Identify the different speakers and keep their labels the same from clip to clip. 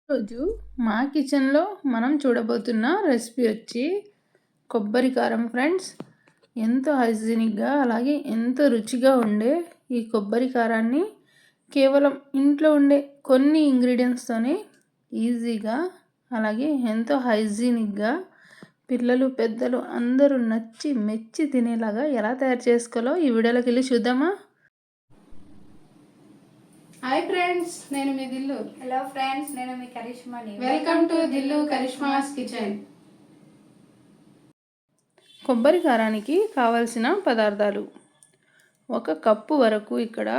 Speaker 1: రోజు మా కిచెన్లో మనం చూడబోతున్న రెసిపీ వచ్చి కొబ్బరి కారం ఫ్రెండ్స్. ఎంతో హైజీనిక్గా అలాగే ఎంతో రుచిగా ఉండే ఈ కొబ్బరి కారాన్ని కేవలం ఇంట్లో ఉండే కొన్ని ఇంగ్రీడియంట్స్తోనే ఈజీగా అలాగే ఎంతో హైజీనిక్గా పిల్లలు పెద్దలు అందరూ నచ్చి మెచ్చి తినేలాగా ఎలా తయారు చేసుకోవాలో ఈ వీడియోలోకి వెళ్ళి చూద్దామా. హాయ్ ఫ్రెండ్స్, నేను మీ దిల్లు.
Speaker 2: హలో ఫ్రెండ్స్, నేను మీ కరిష్మాని.
Speaker 1: Welcome to Dillu Karishma's kitchen. కొబ్బరి కారానికి కావలసిన పదార్థాలు: 1 కప్పు వరకు ఇక్కడ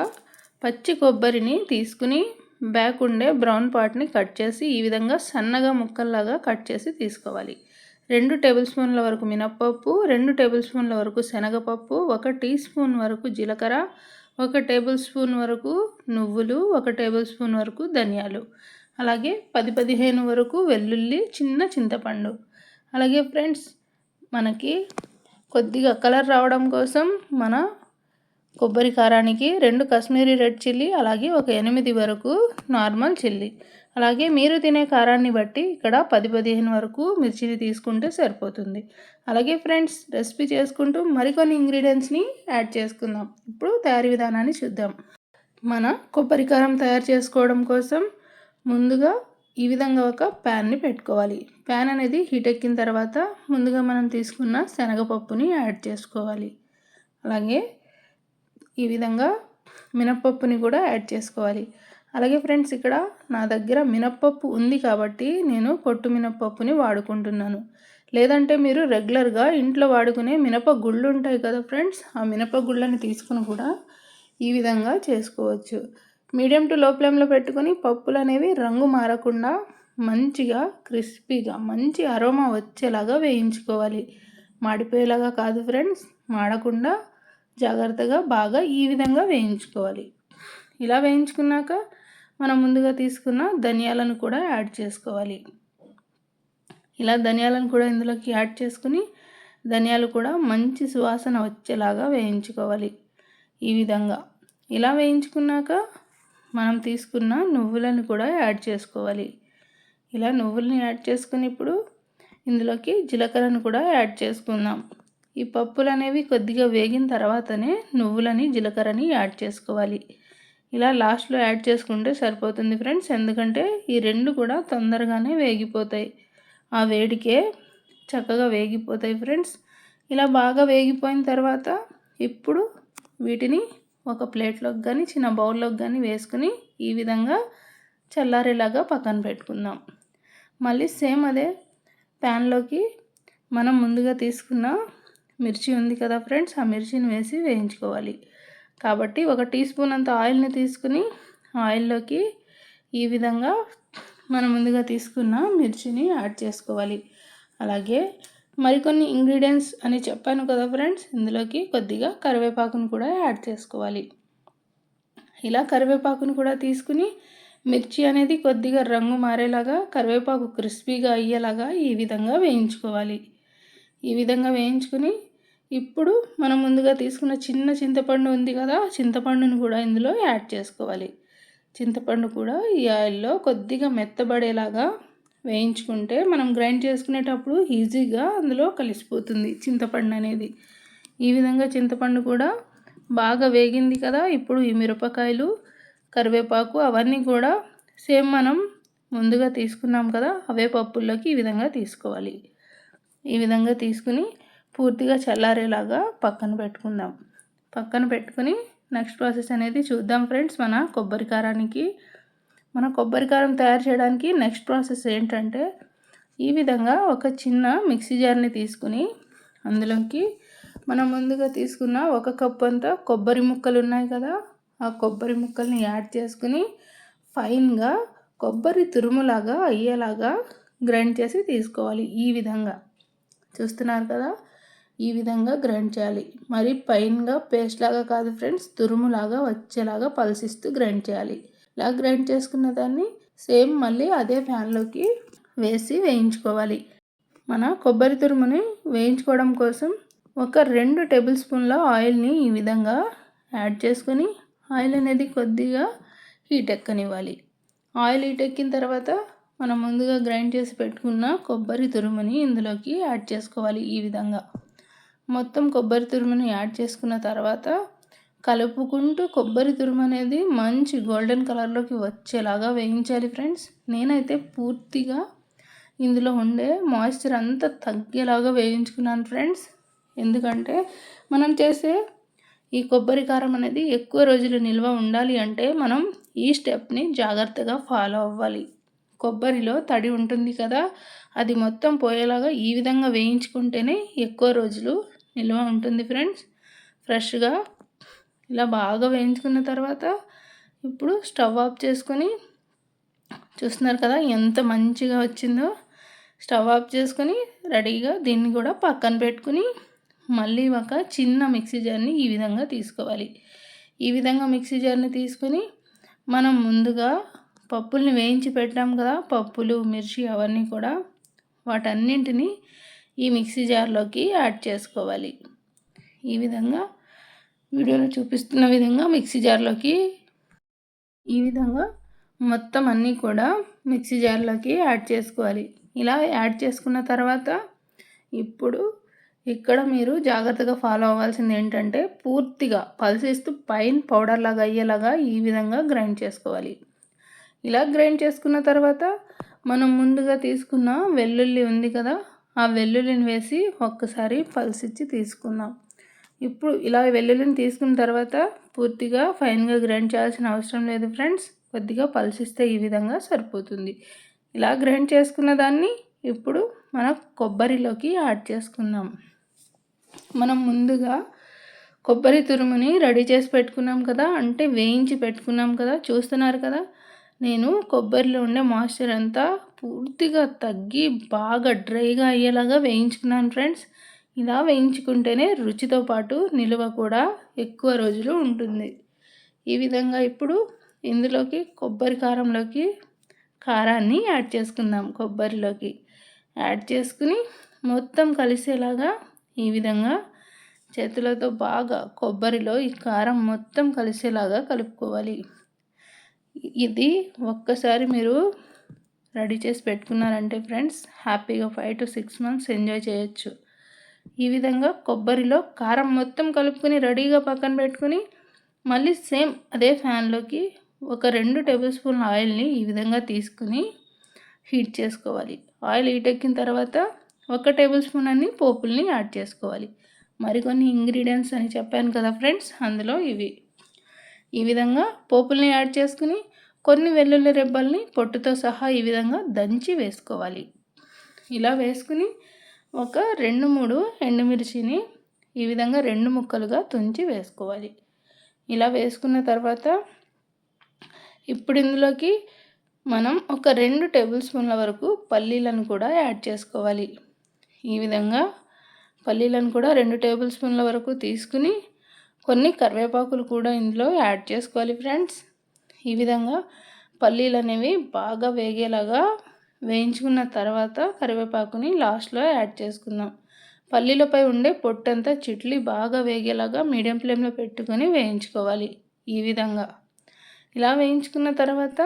Speaker 1: పచ్చి కొబ్బరిని తీసుకుని బ్యాక్ ఉండే బ్రౌన్ పార్ట్ని కట్ చేసి ఈ విధంగా సన్నగా ముక్కల్లాగా కట్ చేసి తీసుకోవాలి. 2 టేబుల్ స్పూన్ల వరకు మినప్పప్పు, 2 టేబుల్ స్పూన్ల వరకు శనగపప్పు, 1 టీ స్పూన్ వరకు జీలకర్ర, 1 టేబుల్ స్పూన్ వరకు నువ్వులు, 1 టేబుల్ స్పూన్ వరకు ధనియాలు, అలాగే 10-15 వరకు వెల్లుల్లి, చిన్న చింతపండు. అలాగే ఫ్రెండ్స్, మనకి కొద్దిగా కలర్ రావడం కోసం మన కొబ్బరి కారానికి 2 కాశ్మీరీ రెడ్ చిల్లీ, అలాగే ఒక 8 వరకు నార్మల్ చిల్లీ. అలాగే మీరు తినే కారాన్ని బట్టి ఇక్కడ 10-15 వరకు మిర్చిని తీసుకుంటే సరిపోతుంది. అలాగే ఫ్రెండ్స్, రెసిపీ చేసుకుంటూ మరికొన్ని ఇంగ్రీడియంట్స్ని యాడ్ చేసుకుందాం. ఇప్పుడు తయారీ విధానాన్ని చూద్దాం. మన కొబ్బరి కారం తయారు చేసుకోవడం కోసం ముందుగా ఈ విధంగా ఒక ప్యాన్ని పెట్టుకోవాలి. ప్యాన్ అనేది హీట్ ఎక్కిన తర్వాత ముందుగా మనం తీసుకున్న శనగపప్పుని యాడ్ చేసుకోవాలి. అలాగే ఈ విధంగా మినప్పప్పుని కూడా యాడ్ చేసుకోవాలి. అలాగే ఫ్రెండ్స్, ఇక్కడ నా దగ్గర మినప్పప్పు ఉంది కాబట్టి నేను పొట్టు మినప్పప్పుని వాడుకుంటున్నాను. లేదంటే మీరు రెగ్యులర్గా ఇంట్లో వాడుకునే మినప గుళ్ళు ఉంటాయి కదా ఫ్రెండ్స్, ఆ మినప గుళ్ళని తీసుకుని కూడా ఈ విధంగా చేసుకోవచ్చు. మీడియం టు లో ఫ్లేమ్లో పెట్టుకొని పప్పులు అనేవి రంగు మారకుండా మంచిగా క్రిస్పీగా మంచి అరోమా వచ్చేలాగా వేయించుకోవాలి. మాడిపోయేలాగా కాదు ఫ్రెండ్స్, మాడకుండా జాగ్రత్తగా బాగా ఈ విధంగా వేయించుకోవాలి. ఇలా వేయించుకున్నాక మనం ముందుగా తీసుకున్న ధనియాలను కూడా యాడ్ చేసుకోవాలి. ఇలా ధనియాలను కూడా ఇందులోకి యాడ్ చేసుకుని ధనియాలు కూడా మంచి సువాసన వచ్చేలాగా వేయించుకోవాలి. ఈ విధంగా ఇలా వేయించుకున్నాక మనం తీసుకున్న నువ్వులను కూడా యాడ్ చేసుకోవాలి. ఇలా నువ్వులని యాడ్ చేసుకుని ఇప్పుడు ఇందులోకి జీలకర్రను కూడా యాడ్ చేసుకుందాం. ఈ పప్పులు అనేవి కొద్దిగా వేగిన తర్వాతనే నువ్వులని జీలకర్రని యాడ్ చేసుకోవాలి. ఇలా లాస్ట్లో యాడ్ చేసుకుంటే సరిపోతుంది ఫ్రెండ్స్, ఎందుకంటే ఈ రెండు కూడా తొందరగానే వేగిపోతాయి. ఆ వేడికే చక్కగా వేగిపోతాయి ఫ్రెండ్స్. ఇలా బాగా వేగిపోయిన తర్వాత ఇప్పుడు వీటిని ఒక ప్లేట్లోకి కానీ చిన్న బౌల్లోకి కానీ వేసుకుని ఈ విధంగా చల్లారేలాగా పక్కన పెట్టుకుందాం. మళ్ళీ సేమ్ అదే ప్యాన్లోకి మనం ముందుగా తీసుకున్న మిర్చి ఉంది కదా ఫ్రెండ్స్, ఆ మిర్చిని వేసి వేయించుకోవాలి. కాబట్టి 1 టీ స్పూన్ అంత ఆయిల్ని తీసుకుని ఆయిల్లోకి ఈ విధంగా మనం ముందుగా తీసుకున్న మిర్చిని యాడ్ చేసుకోవాలి. అలాగే మరికొన్ని ఇంగ్రీడియంట్స్ అని చెప్పాను కదా ఫ్రెండ్స్, ఇందులోకి కొద్దిగా కరివేపాకును కూడా యాడ్ చేసుకోవాలి. ఇలా కరివేపాకును కూడా తీసుకుని మిర్చి అనేది కొద్దిగా రంగు మారేలాగా కరివేపాకు క్రిస్పీగా అయ్యేలాగా ఈ విధంగా వేయించుకోవాలి. ఈ విధంగా వేయించుకుని ఇప్పుడు మనం ముందుగా తీసుకున్న చిన్న చింతపండు ఉంది కదా, చింతపండును కూడా ఇందులో యాడ్ చేసుకోవాలి. చింతపండు కూడా ఈ ఆయిల్లో కొద్దిగా మెత్తబడేలాగా వేయించుకుంటే మనం గ్రైండ్ చేసుకునేటప్పుడు ఈజీగా అందులో కలిసిపోతుంది చింతపండు అనేది. ఈ విధంగా చింతపండు కూడా బాగా వేగింది కదా. ఇప్పుడు ఈ మిరపకాయలు, కరివేపాకు అవన్నీ కూడా సేమ్ మనం ముందుగా తీసుకున్నాం కదా, అవే పప్పుల్లోకి ఈ విధంగా తీసుకోవాలి. ఈ విధంగా తీసుకుని పూర్తిగా చల్లారేలాగా పక్కన పెట్టుకుందాం. పక్కన పెట్టుకుని నెక్స్ట్ ప్రాసెస్ అనేది చూద్దాం ఫ్రెండ్స్. మన కొబ్బరి కారం తయారు చేయడానికి నెక్స్ట్ ప్రాసెస్ ఏంటంటే, ఈ విధంగా ఒక చిన్న మిక్సీ జార్ని తీసుకుని అందులోకి మనం ముందుగా తీసుకున్న 1 కప్పు అంతా కొబ్బరి ముక్కలు ఉన్నాయి కదా, ఆ కొబ్బరి ముక్కల్ని యాడ్ చేసుకుని ఫైన్గా కొబ్బరి తురుములాగా అయ్యేలాగా గ్రైండ్ చేసి తీసుకోవాలి. ఈ విధంగా చూస్తున్నారు కదా, ఈ విధంగా గ్రైండ్ చేయాలి. మరి పైన్గా పేస్ట్ లాగా కాదు ఫ్రెండ్స్, తురుములాగా వచ్చేలాగా పల్సిస్తూ గ్రైండ్ చేయాలి. ఇలా గ్రైండ్ చేసుకున్న దాన్ని సేమ్ మళ్ళీ అదే ప్యాన్లోకి వేసి వేయించుకోవాలి. మన కొబ్బరి తురుముని వేయించుకోవడం కోసం ఒక 2 టేబుల్ స్పూన్ల ఆయిల్ని ఈ విధంగా యాడ్ చేసుకొని ఆయిల్ అనేది కొద్దిగా హీట్ ఎక్కనివ్వాలి. ఆయిల్ హీట్ ఎక్కిన తర్వాత మనం ముందుగా గ్రైండ్ చేసి పెట్టుకున్న కొబ్బరి తురుముని ఇందులోకి యాడ్ చేసుకోవాలి. ఈ విధంగా మొత్తం కొబ్బరి తురుముని యాడ్ చేసుకున్న తర్వాత కలుపుకుంటూ కొబ్బరి తురుము అనేది మంచి గోల్డెన్ కలర్లోకి వచ్చేలాగా వేయించాలి ఫ్రెండ్స్. నేనైతే పూర్తిగా ఇందులో ఉండే మాయిశ్చర్ అంతా తగ్గేలాగా వేయించుకున్నాను ఫ్రెండ్స్. ఎందుకంటే మనం చేసే ఈ కొబ్బరి కారం అనేది ఎక్కువ రోజులు నిల్వ ఉండాలి అంటే మనం ఈ స్టెప్ని జాగ్రత్తగా ఫాలో అవ్వాలి. కొబ్బరిలో తడి ఉంటుంది కదా, అది మొత్తం పోయేలాగా ఈ విధంగా వేయించుకుంటేనే ఎక్కువ రోజులు నిల్వ ఉంటుంది ఫ్రెండ్స్. ఫ్రెష్గా ఇలా బాగా వేయించుకున్న తర్వాత ఇప్పుడు స్టవ్ ఆఫ్ చేసుకొని చూస్తున్నారు కదా ఎంత మంచిగా వచ్చిందో. స్టవ్ ఆఫ్ చేసుకొని రెడీగా దీన్ని కూడా పక్కన పెట్టుకుని మళ్ళీ ఒక చిన్న మిక్సీ జార్ని ఈ విధంగా తీసుకోవాలి. ఈ విధంగా మిక్సీ జార్ని తీసుకొని మనం ముందుగా పప్పుల్ని వేయించి పెట్టాం కదా, పప్పులు మిర్చి అవన్నీ కూడా వాటన్నింటినీ ఈ మిక్సీ జార్లోకి యాడ్ చేసుకోవాలి. ఈ విధంగా వీడియోలో చూపిస్తున్న విధంగా మిక్సీ జార్లోకి ఈ విధంగా మొత్తం అన్నీ కూడా మిక్సీ జార్లోకి యాడ్ చేసుకోవాలి. ఇలా యాడ్ చేసుకున్న తర్వాత ఇప్పుడు ఇక్కడ మీరు జాగ్రత్తగా ఫాలో అవ్వాల్సింది ఏంటంటే పూర్తిగా పల్సిస్తూ పైన పౌడర్ లాగా అయ్యేలాగా ఈ విధంగా గ్రైండ్ చేసుకోవాలి. ఇలా గ్రైండ్ చేసుకున్న తర్వాత మనం ముందుగా తీసుకున్న వెల్లుల్లి ఉంది కదా, ఆ వెల్లుల్లిని వేసి ఒక్కసారి పల్సిచ్చి తీసుకుందాం. ఇప్పుడు ఇలా వెల్లుల్లిని తీసుకున్న తర్వాత పూర్తిగా ఫైన్గా గ్రైండ్ చేయాల్సిన అవసరం లేదు ఫ్రెండ్స్. కొద్దిగా పల్సిస్తే ఈ విధంగా సరిపోతుంది. ఇలా గ్రైండ్ చేసుకున్న దాన్ని ఇప్పుడు మన కొబ్బరిలోకి యాడ్ చేసుకుందాం. మనం ముందుగా కొబ్బరి తురుముని రెడీ చేసి పెట్టుకున్నాం కదా, అంటే వేయించి పెట్టుకున్నాం కదా, చూస్తున్నారు కదా. నేను కొబ్బరిలో ఉండే మాయిశ్చర్ అంతా పూర్తిగా తగ్గి బాగా డ్రైగా అయ్యేలాగా వేయించుకున్నాను ఫ్రెండ్స్. ఇలా వేయించుకుంటేనే రుచితో పాటు నిలువ కూడా ఎక్కువ రోజులు ఉంటుంది. ఈ విధంగా ఇప్పుడు ఇందులోకి కొబ్బరి కారంలోకి కారాన్ని యాడ్ చేసుకుందాం. కొబ్బరిలోకి యాడ్ చేసుకుని మొత్తం కలిసేలాగా ఈ విధంగా చేతులతో బాగా కొబ్బరిలో ఈ కారం మొత్తం కలిసేలాగా కలుపుకోవాలి. ఇది ఒక్కసారి మీరు రెడీ చేసి పెట్టుకున్నారంటే ఫ్రెండ్స్ హ్యాపీగా 5 to 6 months ఎంజాయ్ చేయొచ్చు. ఈ విధంగా కొబ్బరిలో కారం మొత్తం కలుపుకొని రెడీగా పక్కన పెట్టుకుని మళ్ళీ సేమ్ అదే ఫ్యాన్లోకి ఒక 2 టేబుల్ స్పూన్ల ఆయిల్ని ఈ విధంగా తీసుకుని హీట్ చేసుకోవాలి. ఆయిల్ హీట్ ఎక్కిన తర్వాత 1 టేబుల్ స్పూన్ అన్ని పోపుల్ని యాడ్ చేసుకోవాలి. మరికొన్ని ఇంగ్రీడియంట్స్ అని చెప్పాను కదా ఫ్రెండ్స్, అందులో ఇవి. ఈ విధంగా పోపుల్ని యాడ్ చేసుకుని కొన్ని వెల్లుల్లి రెబ్బల్ని పొట్టుతో సహా ఈ విధంగా దంచి వేసుకోవాలి. ఇలా వేసుకుని ఒక 2-3 ఎండుమిర్చిని ఈ విధంగా 2 ముక్కలుగా తుంచి వేసుకోవాలి. ఇలా వేసుకున్న తర్వాత ఇప్పుడు ఇందులోకి మనం ఒక 2 టేబుల్ స్పూన్ల వరకు పల్లీలను కూడా యాడ్ చేసుకోవాలి. ఈ విధంగా పల్లీలను కూడా 2 టేబుల్ స్పూన్ల వరకు తీసుకుని కొన్ని కరివేపాకులు కూడా ఇందులో యాడ్ చేసుకోవాలి ఫ్రెండ్స్. ఈ విధంగా పల్లీలు అనేవి బాగా వేగేలాగా వేయించుకున్న తర్వాత కరివేపాకుని లాస్ట్లో యాడ్ చేసుకుందాం. పల్లీలపై ఉండే పొట్టంతా చిట్లి బాగా వేగేలాగా మీడియం ఫ్లేమ్లో పెట్టుకొని వేయించుకోవాలి. ఈ విధంగా ఇలా వేయించుకున్న తర్వాత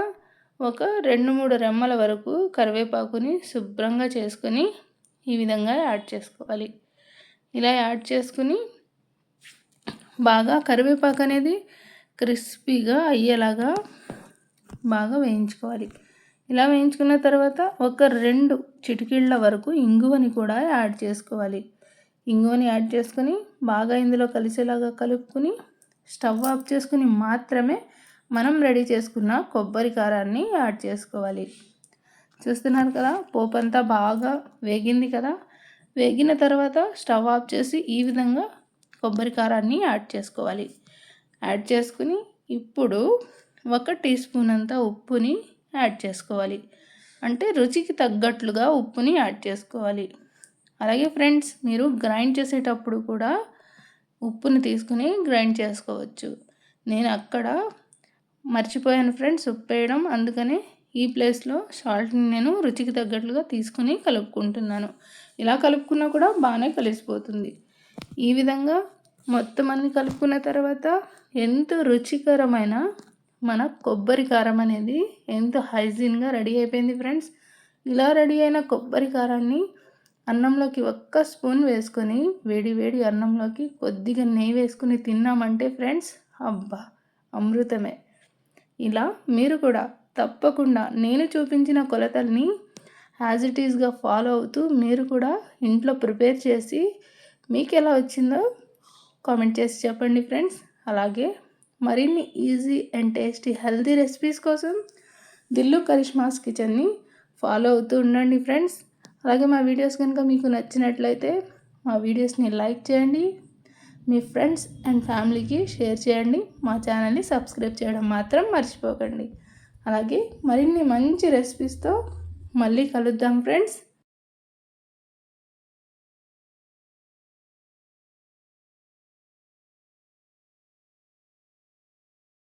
Speaker 1: ఒక 2-3 రెమ్మల వరకు కరివేపాకుని శుభ్రంగా చేసుకొని ఈ విధంగా యాడ్ చేసుకోవాలి. ఇలా యాడ్ చేసుకుని బాగా కరివేపాకు అనేది క్రిస్పీగా అయ్యేలాగా బాగా వేయించుకోవాలి. ఇలా వేయించుకున్న తర్వాత ఒక 2 చిటికీళ్ళ వరకు ఇంగువని కూడా యాడ్ చేసుకోవాలి. ఇంగువని యాడ్ చేసుకొని బాగా ఇందులో కలిసేలాగా కలుపుకొని స్టవ్ ఆఫ్ చేసుకుని మాత్రమే మనం రెడీ చేసుకున్న కొబ్బరి కారాన్ని యాడ్ చేసుకోవాలి. చూస్తున్నారు కదా, పోపు అంతా బాగా వేగింది కదా. వేగిన తర్వాత స్టవ్ ఆఫ్ చేసి ఈ విధంగా కొబ్బరి కారాన్ని యాడ్ చేసుకోవాలి. యాడ్ చేసుకుని ఇప్పుడు 1 టీ స్పూన్ అంత ఉప్పుని యాడ్ చేసుకోవాలి. అంటే రుచికి తగ్గట్లుగా ఉప్పుని యాడ్ చేసుకోవాలి. అలాగే ఫ్రెండ్స్, మీరు గ్రైండ్ చేసేటప్పుడు కూడా ఉప్పుని తీసుకుని గ్రైండ్ చేసుకోవచ్చు. నేను అక్కడ మర్చిపోయాను ఫ్రెండ్స్ ఉప్పు వేయడం, అందుకని ఈ ప్లేస్లో సాల్ట్ని నేను రుచికి తగ్గట్లుగా తీసుకుని కలుపుకుంటున్నాను. ఇలా కలుపుకున్నా కూడా బాగానే కలిసిపోతుంది. ఈ విధంగా మొత్తం అన్ని కలుపుకున్న తర్వాత ఎంతో రుచికరమైన మన కొబ్బరి కారం అనేది ఎంతో హైజీన్గా రెడీ అయిపోయింది ఫ్రెండ్స్. ఇలా రెడీ అయిన కొబ్బరి కారాన్ని అన్నంలోకి ఒక్క స్పూన్ వేసుకొని వేడి వేడి అన్నంలోకి కొద్దిగా నెయ్యి వేసుకుని తిన్నామంటే ఫ్రెండ్స్, అబ్బా అమృతమే. ఇలా మీరు కూడా తప్పకుండా నేను చూపించిన కొలతల్ని యాజ్ ఇట్ ఈస్గా ఫాలో అవుతూ మీరు కూడా ఇంట్లో ప్రిపేర్ చేసి మీకు ఎలా వచ్చిందో కామెంట్ చేసి చెప్పండి ఫ్రెండ్స్. అలాగే మరిన్ని easy and tasty healthy recipes కోసం దిల్లు కరిష్మాస్ కిచెన్ని ఫాలో అవుతూ ఉండండి ఫ్రెండ్స్. అలాగే మా వీడియోస్ కనుక మీకు నచ్చినట్లయితే మా వీడియోస్ని లైక్ చేయండి, మీ ఫ్రెండ్స్ అండ్ ఫ్యామిలీకి షేర్ చేయండి, మా ఛానల్ని సబ్స్క్రైబ్ చేయడం మాత్రం మర్చిపోకండి. అలాగే మరిన్ని మంచి రెసిపీస్తో మళ్ళీ కలుద్దాం ఫ్రెండ్స్.